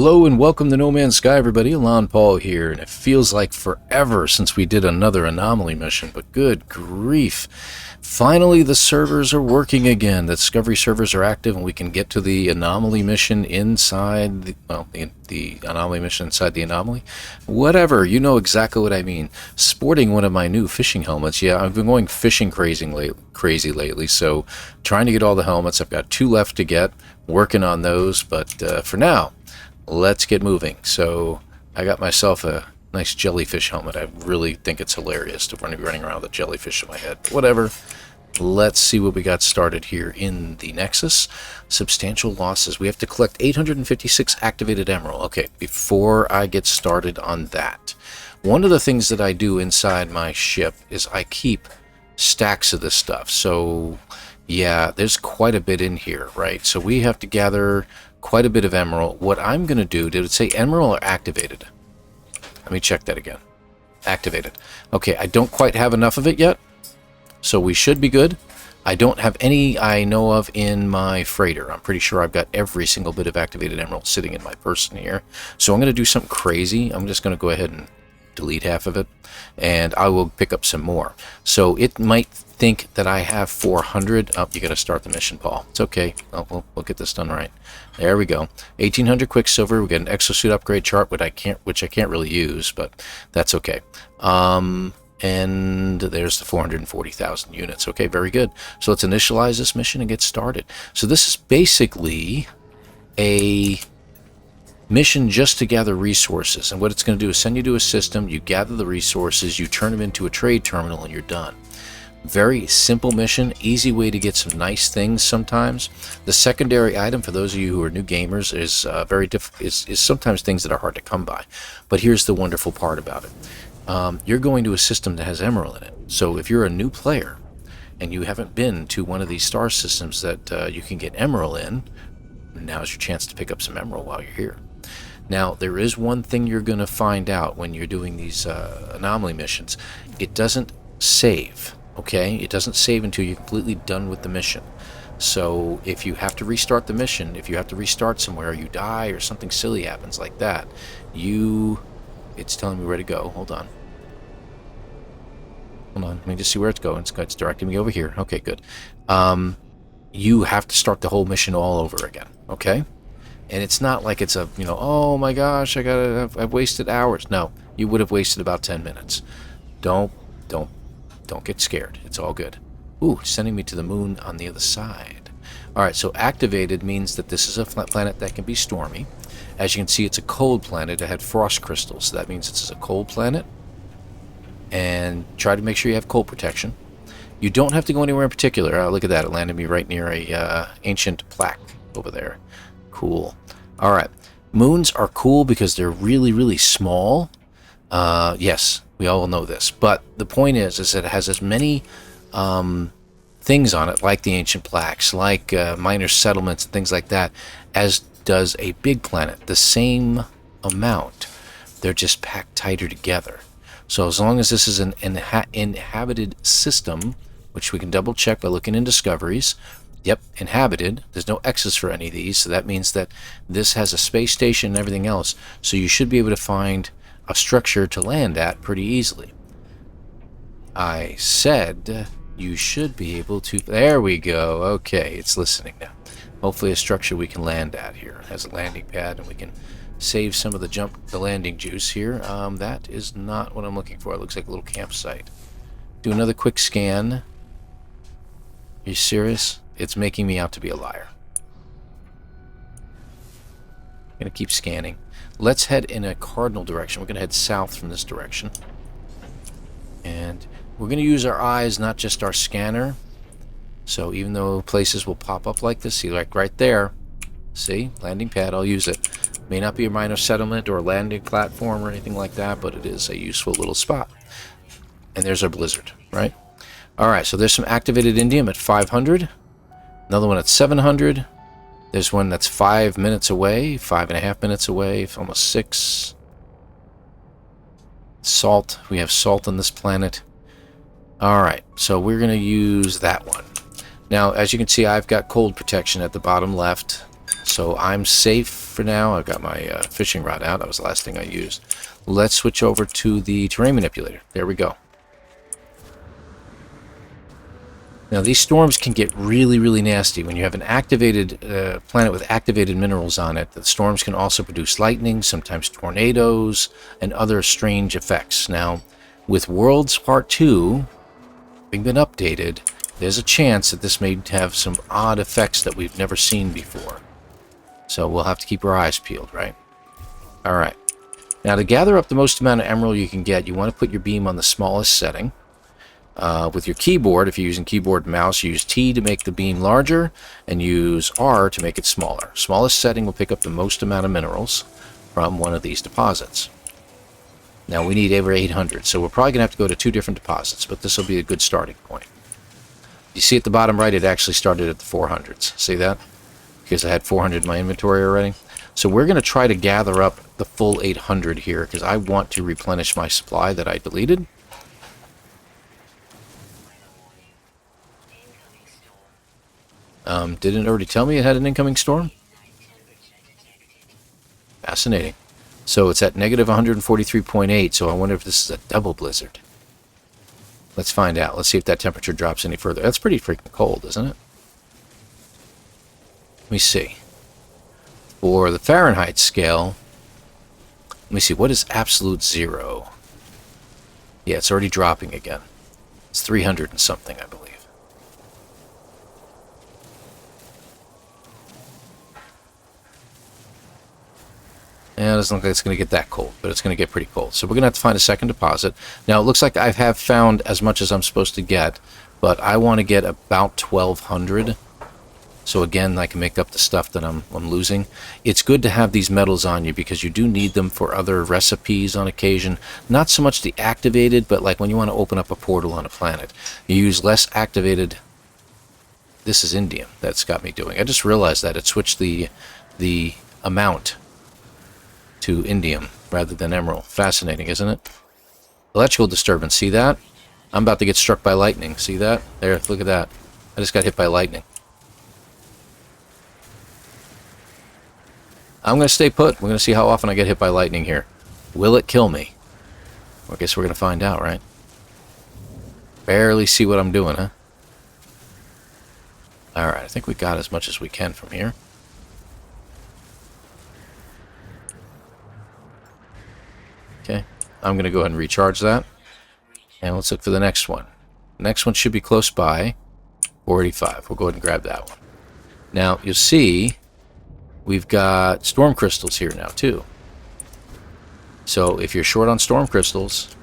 Hello and welcome to NoMansSky, everybody. ElanPaul here, and it feels like forever since we did another Anomaly mission, but good grief. Finally, the servers are working again. The Discovery servers are active, and we can get to the Anomaly mission inside the Anomaly mission inside the Anomaly. Whatever, you know exactly what I mean. Sporting one of my new fishing helmets. Yeah, I've been going fishing crazy lately, so trying to get all the helmets. I've got 2 left to get, working on those, but for now, let's get moving. So I got myself a nice jellyfish helmet. I really think it's hilarious to be running around with a jellyfish in my head. Whatever. Let's see what we got started here in the Nexus. Substantial losses. We have to collect 856 activated emerald. Okay, before I get started on that, one of the things that I do inside my ship is I keep stacks of this stuff. So yeah, there's quite a bit in here, right? So we have to gather quite a bit of emerald. What I'm going to do, did it say emerald or activated? Let me check that again. Activated. Okay, I don't quite have enough of it yet, so we should be good. I don't have any I know of in my freighter. I'm pretty sure I've got every single bit of activated emerald sitting in my person here. So I'm going to do something crazy. I'm just going to go ahead and delete half of it, and I will pick up some more. So it might think that I have 400. Oh, you got to start the mission, Paul. It's okay. Oh, we'll get this done right. There we go. 1800 Quicksilver. We get an exosuit upgrade chart, which I can't really use, but that's okay. And there's the 440,000 units. Okay, very good. So let's initialize this mission and get started. So this is basically a mission just to gather resources, and what it's going to do is send you to a system, you gather the resources, you turn them into a trade terminal, and you're done. Very simple mission, easy way to get some nice things sometimes. The secondary item, for those of you who are new gamers, is sometimes things that are hard to come by. But here's the wonderful part about it. You're going to a system that has emerald in it. So if you're a new player and you haven't been to one of these star systems that you can get emerald in, now's your chance to pick up some emerald while you're here. Now, there is one thing you're going to find out when you're doing these anomaly missions. It doesn't save, okay? It doesn't save until you're completely done with the mission. So if you have to restart the mission, if you have to restart somewhere, you die or something silly happens like that, it's telling me where to go. Hold on. Let me just see where it's going. It's directing me over here. Okay, good. You have to start the whole mission all over again, okay? And it's not like it's oh my gosh, I've wasted hours. No, you would have wasted about 10 minutes. Don't get scared. It's all good. Ooh, sending me to the moon on the other side. All right, so activated means that this is a planet that can be stormy. As you can see, it's a cold planet. It had frost crystals, so that means it's a cold planet. And try to make sure you have cold protection. You don't have to go anywhere in particular. Look at that. It landed me right near a ancient plaque over there. Cool. All right. Moons are cool because they're really, really small. Yes, we all know this. But the point is that it has as many things on it, like the ancient plaques, like minor settlements and things like that, as does a big planet. The same amount. They're just packed tighter together. So as long as this is an inhabited system, which we can double check by looking in discoveries. Yep, inhabited. There's no X's for any of these, so that means that this has a space station and everything else, so you should be able to find a structure to land at pretty easily. I said you should be able to... There we go. Okay, it's listening now. Hopefully a structure we can land at here. It has a landing pad, and we can save some of the landing juice here. That is not what I'm looking for. It looks like a little campsite. Do another quick scan. Are you serious? It's making me out to be a liar. I'm going to keep scanning. Let's head in a cardinal direction. We're going to head south from this direction. And we're going to use our eyes, not just our scanner. So even though places will pop up like this, see, like right there, see, landing pad, I'll use it. May not be a minor settlement or a landing platform or anything like that, but it is a useful little spot. And there's our blizzard, right? All right, so there's some activated indium at 500. Another one at 700. There's one that's 5 minutes away, 5.5 minutes away, almost 6. Salt. We have salt on this planet. All right, so we're going to use that one. Now, as you can see, I've got cold protection at the bottom left. So I'm safe for now. I've got my fishing rod out. That was the last thing I used. Let's switch over to the terrain manipulator. There we go. Now, these storms can get really, really nasty. When you have an activated planet with activated minerals on it, the storms can also produce lightning, sometimes tornadoes, and other strange effects. Now, with Worlds Part 2 having been updated, there's a chance that this may have some odd effects that we've never seen before. So we'll have to keep our eyes peeled, right? All right. Now, to gather up the most amount of emerald you can get, you want to put your beam on the smallest setting. With your keyboard, if you're using keyboard and mouse, use T to make the beam larger and use R to make it smaller. Smallest setting will pick up the most amount of minerals from one of these deposits. Now we need over 800, so we're probably going to have to go to 2 different deposits, but this will be a good starting point. You see at the bottom right, it actually started at the 400s. See that? Because I had 400 in my inventory already. So we're going to try to gather up the full 800 here because I want to replenish my supply that I deleted. Didn't it already tell me it had an incoming storm? Fascinating. So it's at negative 143.8, so I wonder if this is a double blizzard. Let's find out. Let's see if that temperature drops any further. That's pretty freaking cold, isn't it? Let me see. For the Fahrenheit scale, let me see, what is absolute 0? Yeah, it's already dropping again. It's 300 and something, I believe. Yeah, it doesn't look like it's going to get that cold, but it's going to get pretty cold. So we're going to have to find a second deposit. Now, it looks like I have found as much as I'm supposed to get, but I want to get about 1,200. So again, I can make up the stuff that I'm losing. It's good to have these metals on you because you do need them for other recipes on occasion. Not so much the activated, but like when you want to open up a portal on a planet. You use less activated. This is indium that's got me doing. I just realized that it switched the amount to indium rather than emerald. Fascinating, isn't it? Electrical disturbance, see that? I'm about to get struck by lightning. See that? There, look at that. I just got hit by lightning. I'm going to stay put. We're going to see how often I get hit by lightning here. Will it kill me? Well, I guess we're going to find out, right? Barely see what I'm doing, huh? Alright, I think we got as much as we can from here. Okay, I'm going to go ahead and recharge that. And let's look for the next one. The next one should be close by. 485. We'll go ahead and grab that one. Now, you'll see we've got storm crystals here now, too. So, if you're short on storm crystals,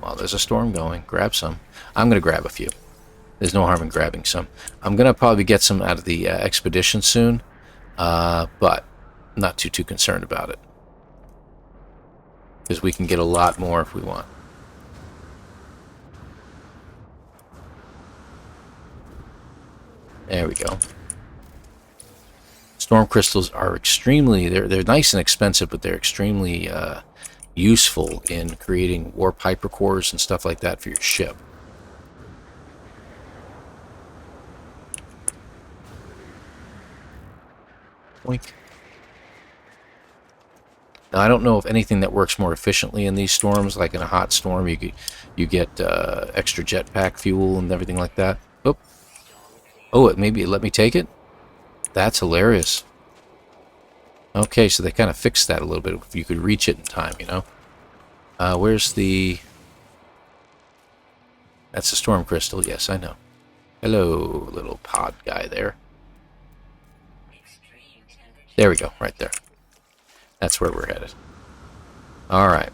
well, there's a storm going. Grab some. I'm going to grab a few. There's no harm in grabbing some. I'm going to probably get some out of the expedition soon, but not too concerned about it. Because we can get a lot more if we want. There we go. Storm crystals are extremely, they're nice and expensive, but they're extremely useful in creating warp hypercores and stuff like that for your ship. Boink. Now, I don't know of anything that works more efficiently in these storms. Like in a hot storm, you get extra jetpack fuel and everything like that. Oop. Oh, maybe it let me take it? That's hilarious. Okay, so they kind of fixed that a little bit. If you could reach it in time, you know. Where's the... That's the storm crystal. Yes, I know. Hello, little pod guy there. There we go, right there. That's where we're headed. Alright.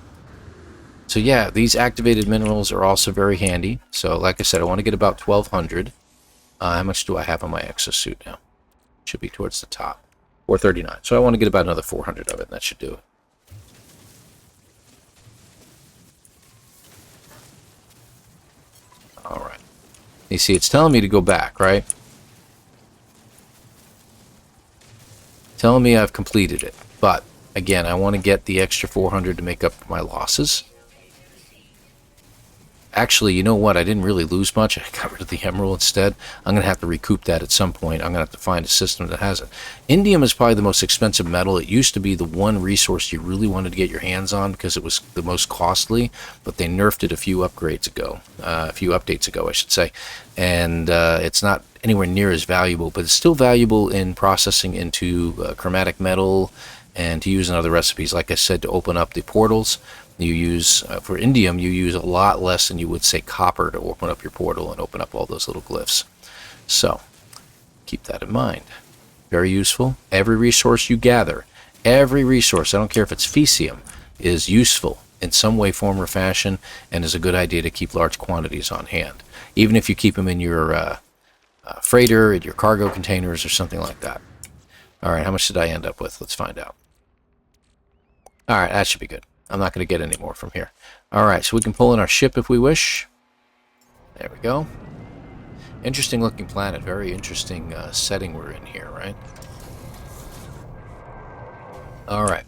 So yeah, these activated minerals are also very handy. So like I said, I want to get about 1,200. How much do I have on my exosuit now? Should be towards the top. 439. So I want to get about another 400 of it, and that should do it. Alright. You see, it's telling me to go back, right? Telling me I've completed it. But, again, I want to get the extra 400 to make up for my losses. Actually, you know what? I didn't really lose much. I got rid of the emerald instead. I'm going to have to recoup that at some point. I'm going to have to find a system that has it. Indium is probably the most expensive metal. It used to be the one resource you really wanted to get your hands on because it was the most costly, but they nerfed it a few updates ago, I should say. And it's not anywhere near as valuable, but it's still valuable in processing into chromatic metal and to use in other recipes. Like I said, to open up the portals, you use, for indium, you use a lot less than you would say copper to open up your portal and open up all those little glyphs. So, keep that in mind. Very useful. Every resource you gather, every resource, I don't care if it's Fecium, is useful in some way, form, or fashion, and is a good idea to keep large quantities on hand. Even if you keep them in your freighter, in your cargo containers, or something like that. Alright, how much did I end up with? Let's find out. Alright, that should be good. I'm not going to get any more from here. Alright, so we can pull in our ship if we wish. There we go. Interesting looking planet. Very interesting setting we're in here, right? Alright.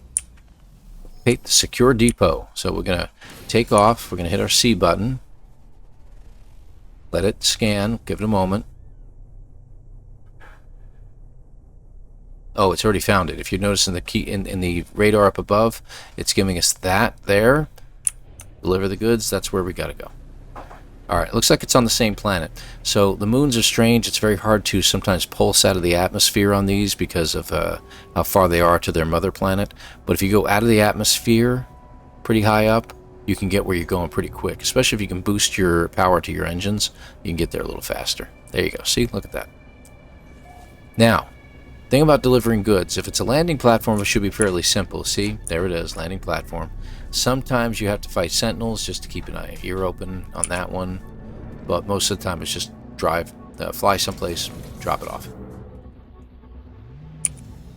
Hit the secure depot. So we're going to take off. We're going to hit our C button. Let it scan. Give it a moment. Oh, it's already found it. If you notice in the key in the radar up above, it's giving us that there. Deliver the goods. That's where we got to go. All right. Looks like it's on the same planet. So the moons are strange. It's very hard to sometimes pulse out of the atmosphere on these because of how far they are to their mother planet. But if you go out of the atmosphere, pretty high up, you can get where you're going pretty quick. Especially if you can boost your power to your engines, you can get there a little faster. There you go. See, look at that. Now. Thing about delivering goods, if it's a landing platform, it should be fairly simple. See, there it is, landing platform. Sometimes you have to fight sentinels just to keep an ear open on that one, but most of the time it's just fly someplace, drop it off.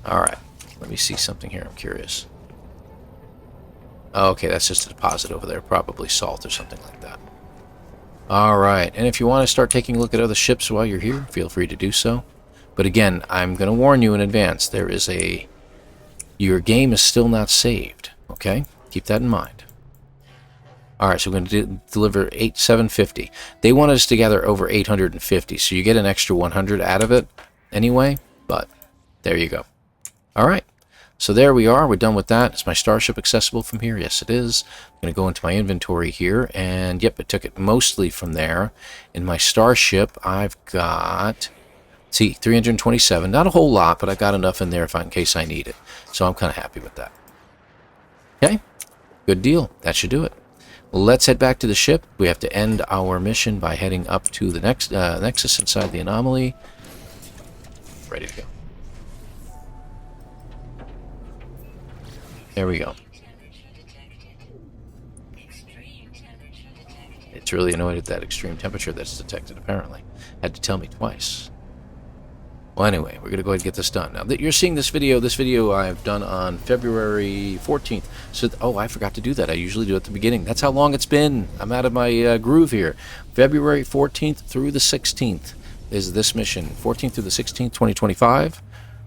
Alright, let me see something here, I'm curious. Okay, that's just a deposit over there, probably salt or something like that. Alright, and if you want to start taking a look at other ships while you're here, feel free to do so. But again, I'm going to warn you in advance. Your game is still not saved. Okay? Keep that in mind. Alright, so we're going to deliver 750. They wanted us to gather over 850, so you get an extra 100 out of it anyway, but there you go. Alright, so there we are. We're done with that. Is my starship accessible from here? Yes, it is. I'm going to go into my inventory here, and yep, it took it mostly from there. In my starship, I've got... See, 327. Not a whole lot, but I got enough in there in case I need it. So I'm kind of happy with that. Okay, good deal. That should do it. Let's head back to the ship. We have to end our mission by heading up to the Nexus inside the Anomaly. Ready to go. There we go. It's really annoyed at that extreme temperature that's detected, apparently. Had to tell me twice. Well, anyway, we're going to go ahead and get this done. Now, that you're seeing this video I've done on February 14th. So, oh, I forgot to do that. I usually do it at the beginning. That's how long it's been. I'm out of my groove here. February 14th through the 16th is this mission. 14th through the 16th, 2025.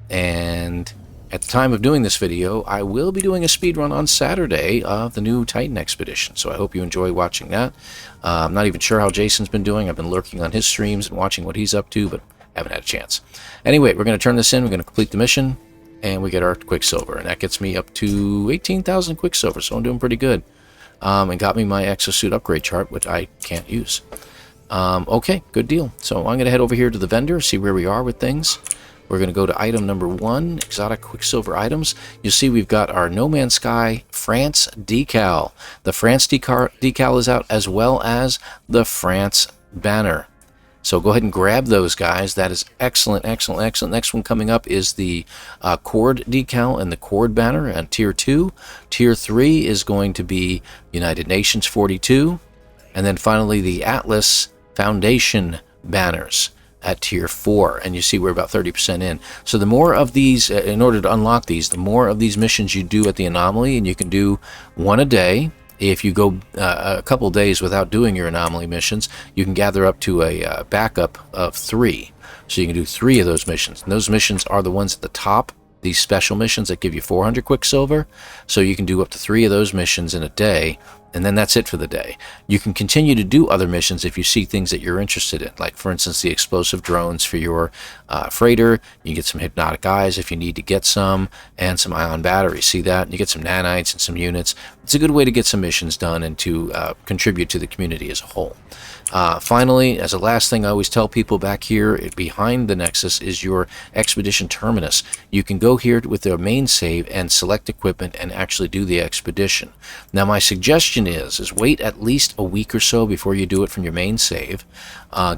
And at the time of doing this video, I will be doing a speedrun on Saturday of the new Titan Expedition. So I hope you enjoy watching that. I'm not even sure how Jason's been doing. I've been lurking on his streams and watching what he's up to, but haven't had a chance. Anyway, we're going to turn this in. We're going to complete the mission, and we get our Quicksilver. And that gets me up to 18,000 Quicksilver, so I'm doing pretty good. And got me my exosuit upgrade chart, which I can't use. Okay, good deal. So I'm going to head over here to the vendor, see where we are with things. We're going to go to item number 1, exotic Quicksilver items. You'll see we've got our NoMansSky France decal. The France decal is out, as well as the France banner. So go ahead and grab those, guys. That is excellent, excellent, excellent. Next one coming up is the Cord decal and the Cord banner at Tier 2. Tier 3 is going to be United Nations 42. And then finally the Atlas Foundation banners at Tier 4. And you see we're about 30% in. So the more of these, in order to unlock these, the more of these missions you do at the Anomaly, and you can do one a day. If you go a couple days without doing your Anomaly missions, you can gather up to a backup of 3. So you can do 3 of those missions. And those missions are the ones at the top, these special missions that give you 400 Quicksilver. So you can do up to 3 of those missions in a day and then that's it for the day. You can continue to do other missions if you see things that you're interested in, like for instance the explosive drones for your freighter. You get some hypnotic eyes if you need to get some, and some ion batteries. See that? You get some nanites and some units. It's a good way to get some missions done and to contribute to the community as a whole. Finally, as a last thing, I always tell people back here behind the Nexus is your expedition terminus. You can go here with their main save and select equipment and actually do the expedition. Now my suggestion is wait at least a week or so before you do it from your main save.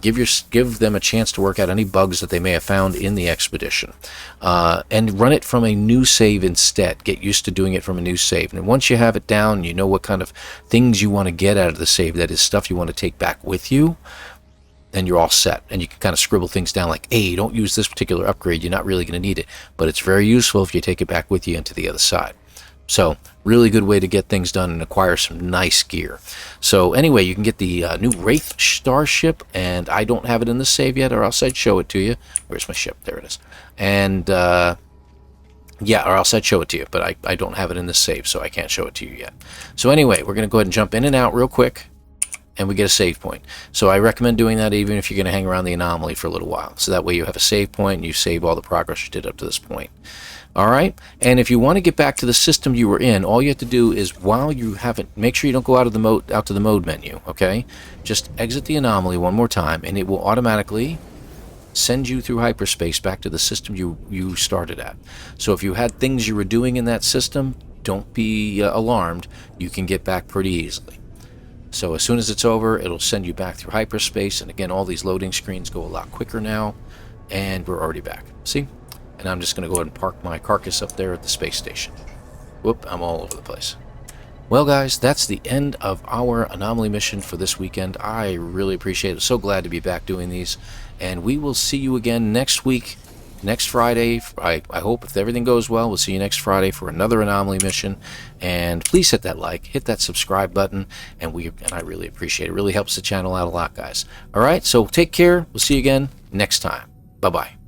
Give them a chance to work out any bugs that they may have found in the expedition, and run it from a new save instead. Get used to doing it from a new save, and once you have it down, you know what kind of things you want to get out of the save, that is stuff you want to take back with you, then you're all set. And you can kind of scribble things down like, hey, don't use this particular upgrade, you're not really going to need it, but it's very useful if you take it back with you into the other side. So really good way to get things done and acquire some nice gear. So anyway, you can get the new Wraith starship, and I don't have it in the save yet, or else I'd show it to you. Where's my ship? There it is. And yeah, or else I'd show it to you, but I don't have it in the save, so I can't show it to you yet. So anyway, we're going to go ahead and jump in and out real quick, and we get a save point. So I recommend doing that even if you're going to hang around the Anomaly for a little while. So that way you have a save point and you save all the progress you did up to this point. All right, and if you want to get back to the system you were in, all you have to do is, while you haven't, make sure you don't go out to the mode menu. Okay, just exit the Anomaly one more time, and it will automatically send you through hyperspace back to the system you started at. So if you had things you were doing in that system, don't be alarmed. You can get back pretty easily. So as soon as it's over, it'll send you back through hyperspace, and again, all these loading screens go a lot quicker now, and we're already back. See? And I'm just going to go ahead and park my carcass up there at the space station. Whoop, I'm all over the place. Well guys, that's the end of our Anomaly mission for this weekend. I really appreciate it. So glad to be back doing these. And we will see you again next week, next Friday. I hope, if everything goes well, we'll see you next Friday for another Anomaly mission. And please hit that like, hit that subscribe button, and I really appreciate it. It really helps the channel out a lot, guys. Alright, so take care. We'll see you again next time. Bye-bye.